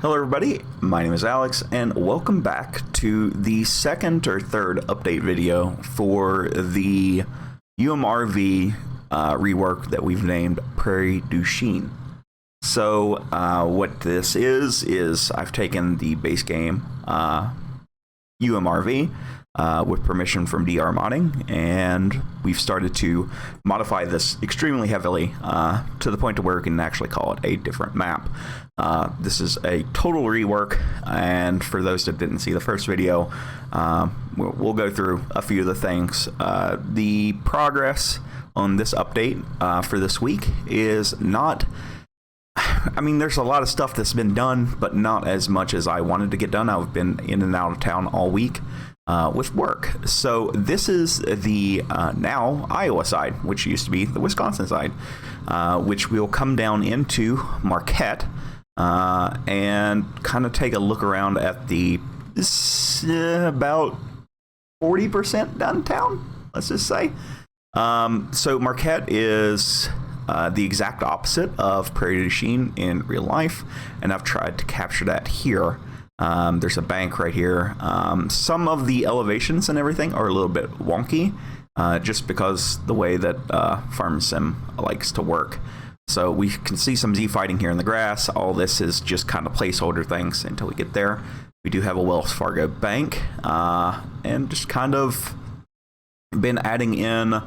Hello everybody, my name is Alex, and welcome back to the second or third update video for the UMRV rework that we've named Prairie du Chien. So what this is I've taken the base game UMRV with permission from DR Modding, and we've started to modify this extremely heavily to the point to where we can actually call it a different map. This is a total rework, and for those that didn't see the first video, we'll go through a few of the things. The progress on this update for this week is not... I mean, there's a lot of stuff that's been done, but not as much as I wanted to get done. I've been in and out of town all week with work. So this is the now Iowa side, which used to be the Wisconsin side, which we'll come down into Marquette and kind of take a look around at the about 40% downtown, let's just say. So Marquette is the exact opposite of Prairie du Chien in real life, and I've tried to capture that here. There's a bank right here. Some of the elevations and everything are a little bit wonky, just because the way that Farm Sim likes to work. So we can see some Z fighting here in the grass. All this is just kind of placeholder things until we get there. We do have a Wells Fargo bank, and just kind of been adding in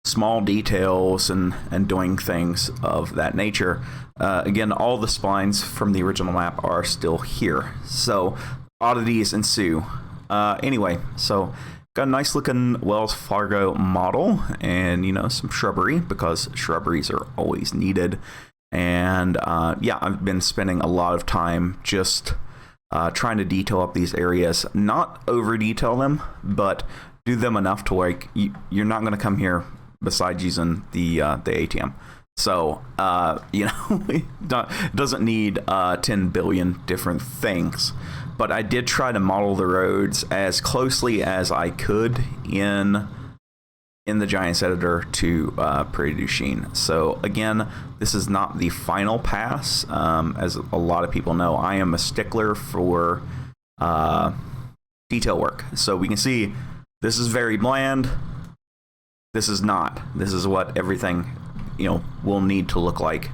small details and doing things of that nature. Again, all the splines from the original map are still here, so oddities ensue. Anyway, so got a nice looking Wells Fargo model, and you know, some shrubbery, because shrubberies are always needed. And yeah, I've been spending a lot of time just trying to detail up these areas, not over detail them, but do them enough to like you're not going to come here besides using the ATM. So you know, it doesn't need 10 billion different things. But I did try to model the roads as closely as I could in the Giants editor to Prairie du Chien. So again, this is not the final pass. As a lot of people know, I am a stickler for detail work. So we can see this is very bland. This is not. This is what everything, you know, will need to look like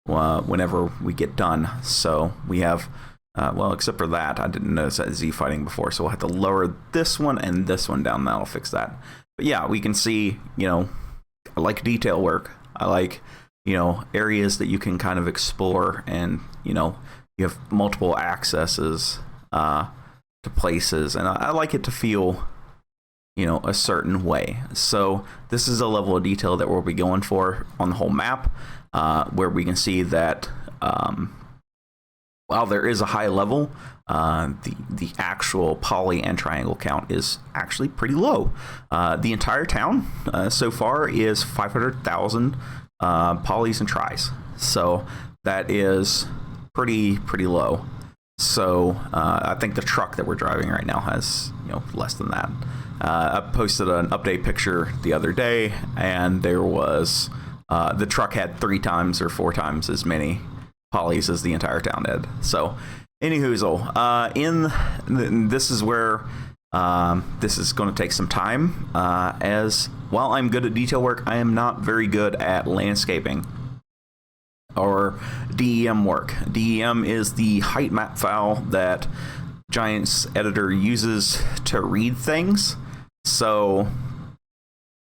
whenever we get done. So we have, well, except for that, I didn't notice that Z fighting before, so we'll have to lower this one and this one down. That'll fix that. But yeah, we can see, you know, I like detail work. I like, you know, areas that you can kind of explore, and, you know, you have multiple accesses to places, and I like it to feel, you know, a certain way. So this is a level of detail that we'll be going for on the whole map, where we can see that while there is a high level, the actual poly and triangle count is actually pretty low. The entire town so far is 500,000 polys and tries, so that is pretty low. So I think the truck that we're driving right now has, you know, less than that. I posted an update picture the other day, and there was the truck had 3 times or 4 times as many polys as the entire town did. So anywhoozle, this is where this is going to take some time, as while I'm good at detail work, I am not very good at landscaping or DEM work. DEM is the height map file that Giants editor uses to read things. So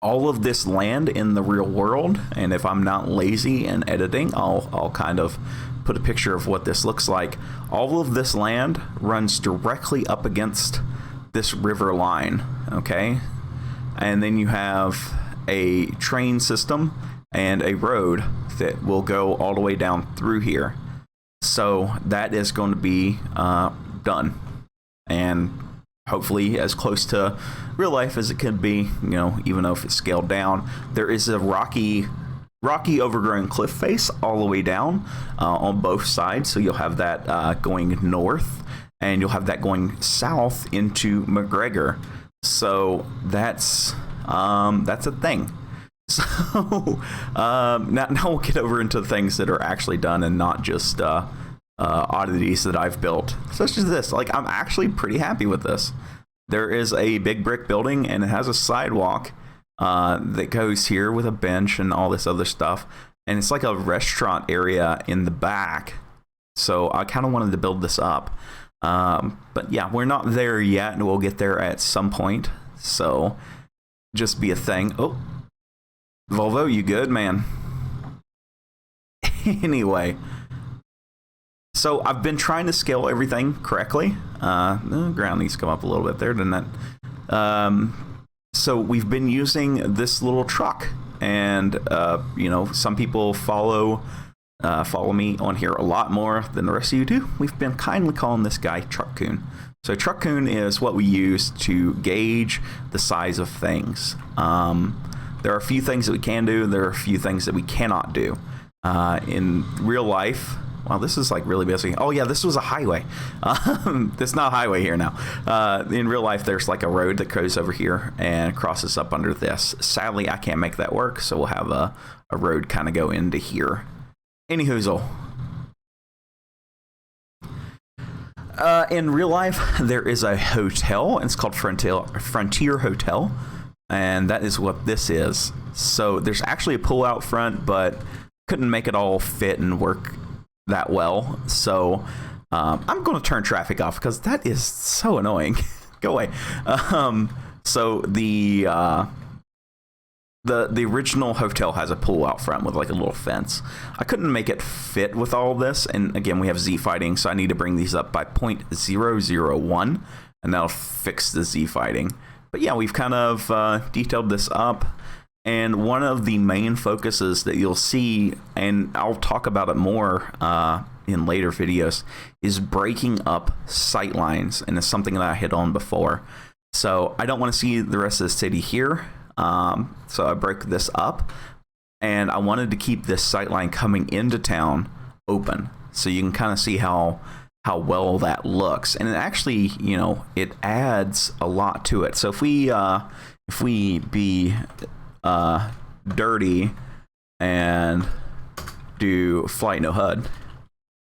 all of this land in the real world, and if I'm not lazy in editing, I'll kind of put a picture of what this looks like. All of this land runs directly up against this river line, okay? And then you have a train system and a road that will go all the way down through here. So that is going to be done, and hopefully as close to real life as it could be, you know, even though if it's scaled down. There is a rocky overgrown cliff face all the way down on both sides, so you'll have that going north, and you'll have that going south into McGregor. So that's a thing. So now we'll get over into things that are actually done and not just oddities that I've built, such as this. Like, I'm actually pretty happy with this. There is a big brick building, and it has a sidewalk that goes here with a bench and all this other stuff. And it's like a restaurant area in the back. So I kind of wanted to build this up. But yeah, we're not there yet, and we'll get there at some point. So just be a thing. Oh, Volvo, you good, man? Anyway, so I've been trying to scale everything correctly. The ground needs to come up a little bit there, didn't it? So we've been using this little truck, and you know, some people follow me on here a lot more than the rest of you do. We've been kindly calling this guy Truck Coon. So Truck Coon is what we use to gauge the size of things. There are a few things that we can do. There are a few things that we cannot do. In real life, wow, this is like really busy. Oh yeah, this was a highway. It's not a highway here now. In real life, there's like a road that goes over here and crosses up under this. Sadly, I can't make that work, so we'll have a road kind of go into here. Any hoozle. In real life, there is a hotel, and it's called Frontier Hotel, and that is what this is. So there's actually a pool out front, but couldn't make it all fit and work that well. So I'm going to turn traffic off because that is so annoying. Go away. So the original hotel has a pool out front with like a little fence. I couldn't make it fit with all this, and again, we have Z fighting, so I need to bring these up by 0.001, and that'll fix the Z fighting. But yeah, we've kind of detailed this up, and one of the main focuses that you'll see, and I'll talk about it more in later videos, is breaking up sight lines, and it's something that I hit on before. So I don't want to see the rest of the city here. So I break this up, and I wanted to keep this sightline coming into town open, so you can kind of see how well that looks. And it actually, you know, it adds a lot to it. So if we be dirty and do flight no HUD,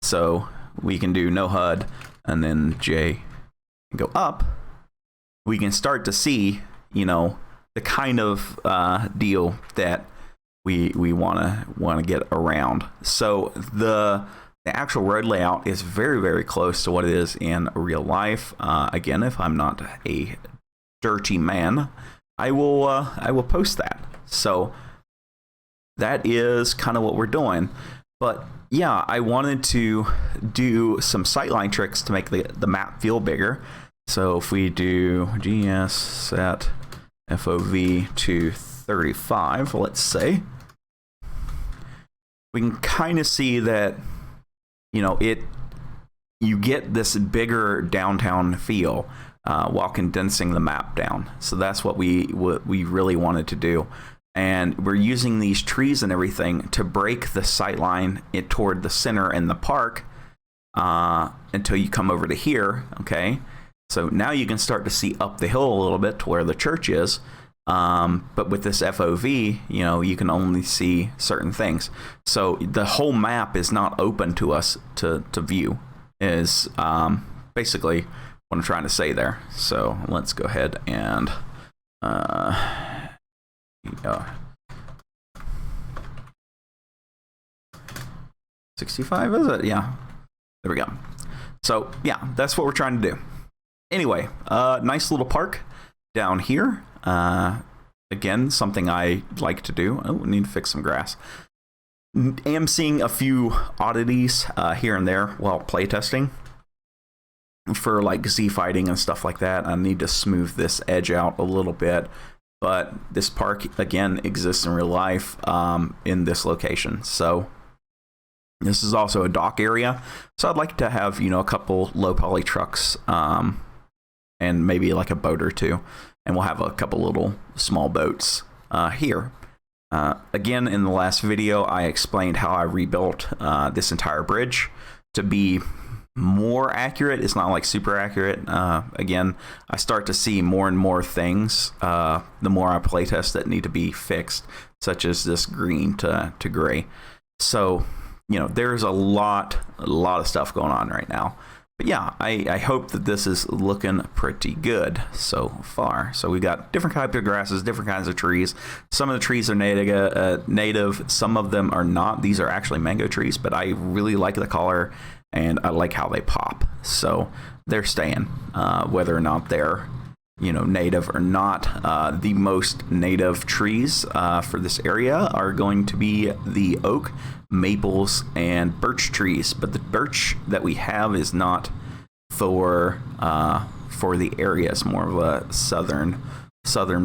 so we can do no HUD and then J and go up, we can start to see, you know, the kind of deal that we want to get around. So the actual road layout is very, very close to what it is in real life. Again, if I'm not a dirty man, I will post that. So that is kind of what we're doing. But yeah, I wanted to do some sightline tricks to make the map feel bigger. So if we do GS set FOV to 35, let's say, we can kind of see that, you know, you get this bigger downtown feel while condensing the map down. So that's what we really wanted to do. And we're using these trees and everything to break the sight line toward the center and the park until you come over to here, okay? So now you can start to see up the hill a little bit to where the church is. But with this FOV, you know, you can only see certain things. So the whole map is not open to us to view, is basically what I'm trying to say there. So let's go ahead and 65, is it? Yeah. There we go. So yeah, that's what we're trying to do. Anyway, nice little park down here. Again, something I like to do. Oh, we need to fix some grass. Am seeing a few oddities here and there while playtesting for like Z fighting and stuff like that. I need to smooth this edge out a little bit, but this park again exists in real life in this location. So this is also a dock area. So I'd like to have, you know, a couple low poly trucks and maybe like a boat or two. And we'll have a couple little small boats here. Again, in the last video, I explained how I rebuilt this entire bridge to be more accurate. It's not like super accurate. Again, I start to see more and more things the more I playtest that need to be fixed, such as this green to gray. So there's a lot of stuff going on right now. But yeah, I hope that this is looking pretty good so far. So we got different types of grasses, different kinds of trees. Some of the trees are native. Some of them are not. These are actually mango trees, but I really like the color and I like how they pop. So they're staying, whether or not they're native or not. The most native trees for this area are going to be the oak, maples, and birch trees, but the birch that we have is not for the area. It's more of a southern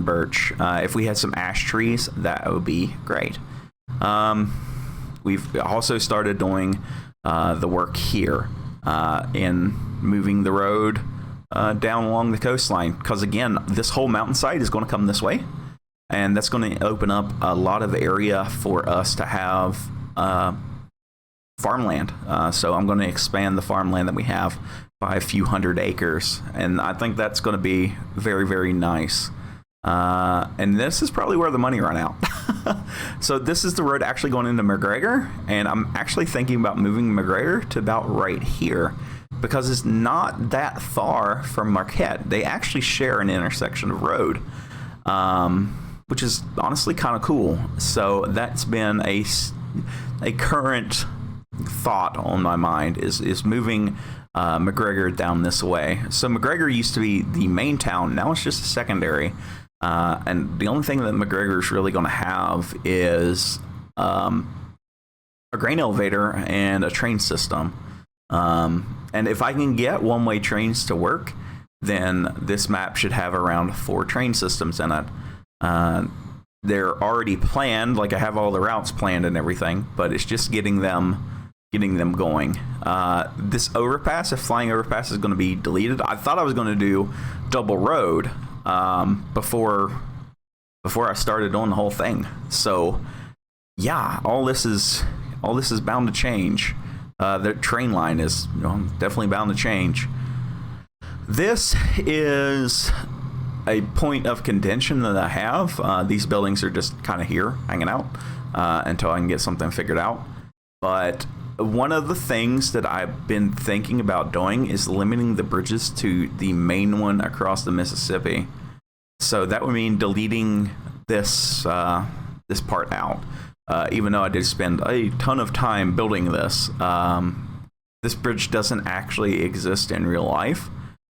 birch. If we had some ash trees, that would be great. We've also started doing the work here in moving the road down along the coastline, because again, this whole mountainside is going to come this way, and that's going to open up a lot of area for us to have farmland. So I'm going to expand the farmland that we have by a few hundred acres, and I think that's going to be very, very nice. And this is probably where the money ran out. So this is the road actually going into McGregor, and I'm actually thinking about moving McGregor to about right here, because it's not that far from Marquette. They actually share an intersection of road, which is honestly kind of cool. So that's been a current thought on my mind, is moving McGregor down this way. So McGregor used to be the main town. Now it's just a secondary. And the only thing that McGregor is really going to have is a grain elevator and a train system. And if I can get one-way trains to work, then this map should have around 4 train systems in it. They're already planned, like I have all the routes planned and everything, but it's just getting them going. This overpass, if flying overpass, is going to be deleted. I thought I was going to do double road before I started on the whole thing. So yeah, all this is bound to change. The train line is definitely bound to change. This is a point of contention that I have. These buildings are just kind of here hanging out until I can get something figured out. But one of the things that I've been thinking about doing is limiting the bridges to the main one across the Mississippi. So that would mean deleting this part out. Even though I did spend a ton of time building this, this bridge doesn't actually exist in real life.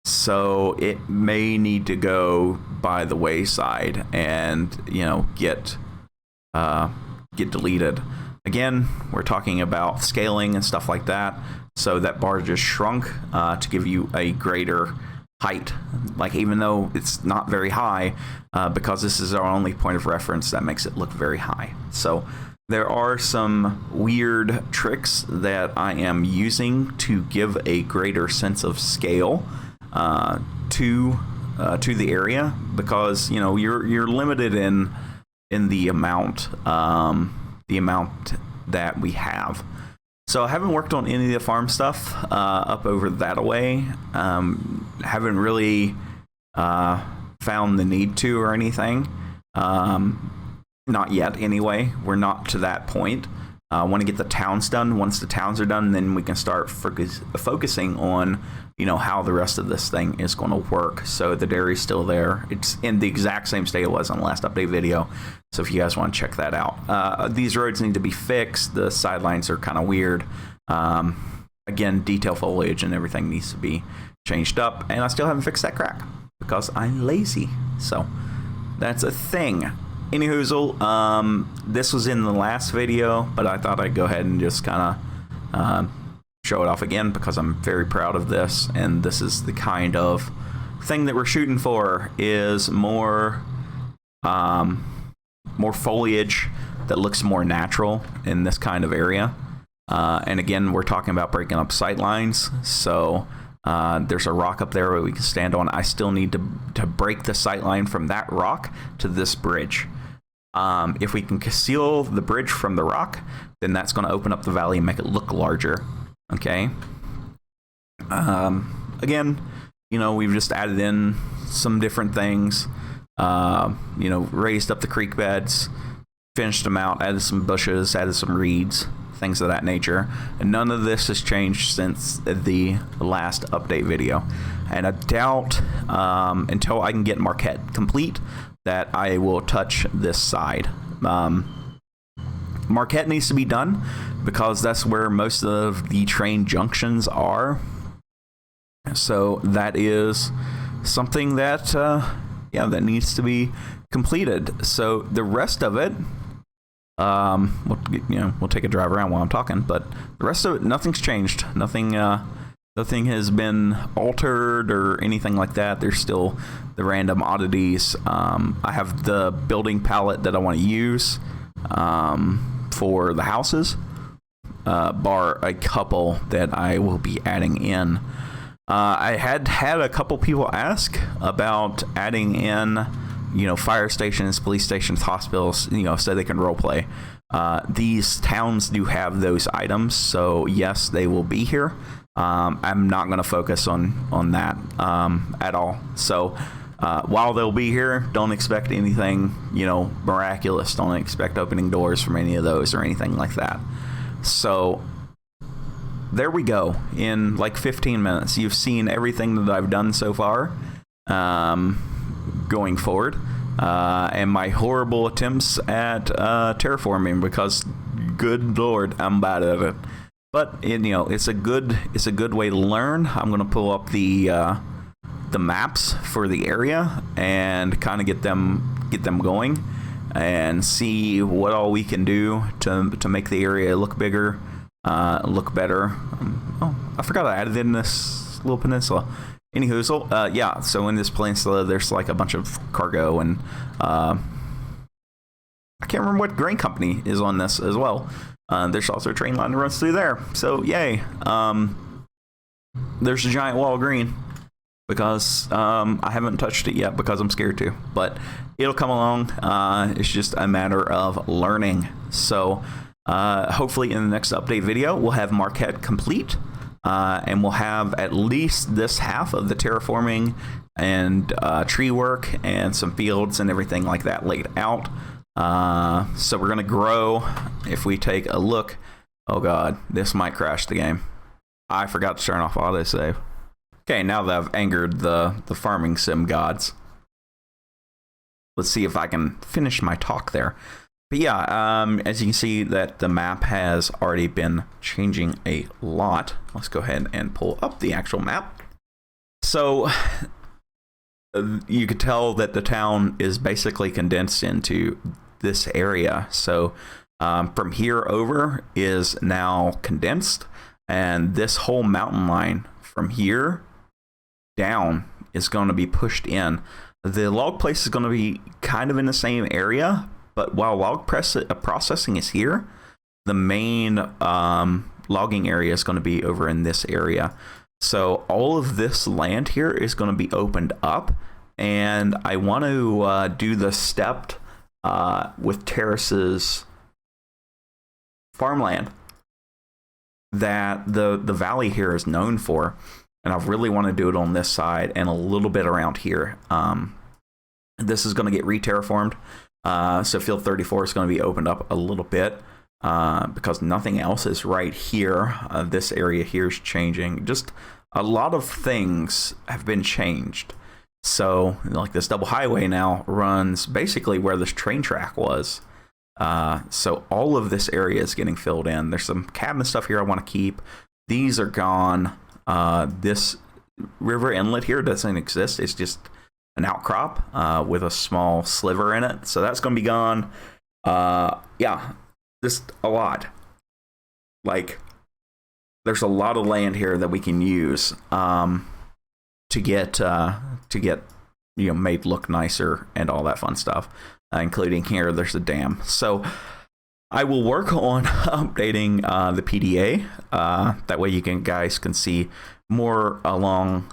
So it may need to go by the wayside and, get deleted. Again, we're talking about scaling and stuff like that. So that bar just shrunk to give you a greater height. Like, even though it's not very high, because this is our only point of reference, that makes it look very high. So there are some weird tricks that I am using to give a greater sense of scale to the area, because you're limited in the amount that we have. So I haven't worked on any of the farm stuff up over that way. Haven't really found the need to or anything. Not yet, anyway. We're not to that point. I want to get the towns done. Once the towns are done, then we can start focusing on, how the rest of this thing is going to work. So the dairy's still there. It's in the exact same state it was in the last update video. So if you guys want to check that out. These roads need to be fixed. The sidelines are kind of weird. Again, detail foliage and everything needs to be changed up. And I still haven't fixed that crack because I'm lazy. So that's a thing. Anyhoozle, this was in the last video, but I thought I'd go ahead and just kind of show it off again because I'm very proud of this, and this is the kind of thing that we're shooting for, is more foliage that looks more natural in this kind of area. And again, we're talking about breaking up sight lines, so there's a rock up there where we can stand on. I still need to break the sight line from that rock to this bridge. If we can conceal the bridge from the rock, then that's going to open up the valley and make it look larger. Okay. Again, we've just added in some different things. Raised up the creek beds, finished them out, added some bushes, added some reeds, things of that nature. And none of this has changed since the last update video. And I doubt until I can get Marquette complete that I will touch this side. Marquette needs to be done because that's where most of the train junctions are. So that is something that that needs to be completed. So the rest of it, we'll take a drive around while I'm talking, but the rest of it, nothing's changed. Nothing has been altered or anything like that. There's still the random oddities. I have the building palette that I want to use for the houses, bar a couple that I will be adding in. I had a couple people ask about adding in, fire stations, police stations, hospitals, so they can role play. These towns do have those items, so yes, they will be here. I'm not going to focus on that at all. So while they'll be here, don't expect anything, miraculous. Don't expect opening doors from any of those or anything like that. So there we go. In like 15 minutes, you've seen everything that I've done so far going forward, and my horrible attempts at terraforming, because good Lord, I'm bad at it. But it's a good way to learn. I'm going to pull up the maps for the area and kind of get them going and see what all we can do to make the area look bigger, look better. I forgot I added in this little peninsula. Anywho, so in this peninsula there's like a bunch of cargo, and I can't remember what grain company is on this as well. There's also a train line that runs through there, so yay. There's a giant wall of green because I haven't touched it yet because I'm scared to, but it'll come along. It's just a matter of learning. So hopefully in the next update video we'll have Marquette complete, and we'll have at least this half of the terraforming and tree work and some fields and everything like that laid out. So we're gonna grow. If we take a look, oh god, this might crash the game. I forgot to turn off autosave. Okay, now that I've angered the farming sim gods, let's see if I can finish my talk there. But yeah, as you can see that the map has already been changing a lot. Let's go ahead and pull up the actual map. So you could tell that the town is basically condensed into this area. So from here over is now condensed, and this whole mountain line from here down is going to be pushed in. The log place is going to be kind of in the same area, but while log processing is here, the main logging area is going to be over in this area. So all of this land here is going to be opened up, and I want to do the stepped with terraces farmland that the valley here is known for, and I really want to do it on this side and a little bit around here. This is going to get re-terraformed, so field 34 is going to be opened up a little bit because nothing else is right here. This area here is changing. Just a lot of things have been changed. So like this double highway now runs basically where this train track was. So all of this area is getting filled in. There's some cabin stuff here I want to keep. These are gone. This river inlet here doesn't exist. It's just an outcrop with a small sliver in it. So that's going to be gone. Yeah, just a lot. Like, there's a lot of land here that we can use to get made look nicer and all that fun stuff, including here there's a dam. So I will work on updating the PDA, that way you guys can see more along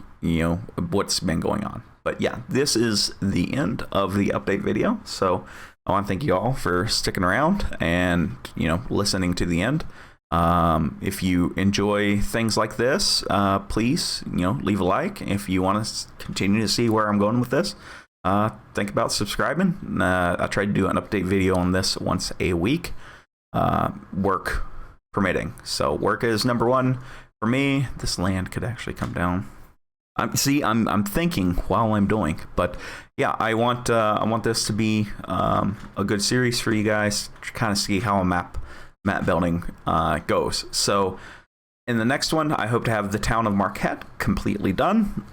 what's been going on. But yeah, this is the end of the update video, so I want to thank you all for sticking around and listening to the end. If you enjoy things like this, please, leave a like. If you want to continue to see where I'm going with this, think about subscribing. I try to do an update video on this once a week. Work permitting. So work is number one for me. This land could actually come down. I'm thinking while I'm doing, but yeah, I want this to be a good series for you guys to kind of see how a map building goes. So in the next one, I hope to have the town of Marquette completely done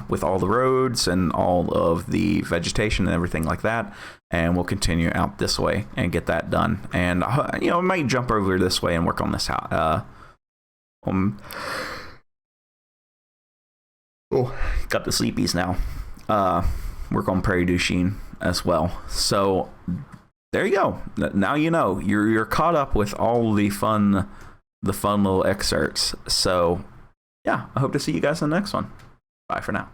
with all the roads and all of the vegetation and everything like that. And we'll continue out this way and get that done. And, I might jump over this way and work on this house. Got the sleepies now. Work on Prairie du Chien as well. So there you go. Now you know. You're caught up with all the fun little excerpts. So yeah, I hope to see you guys in the next one. Bye for now.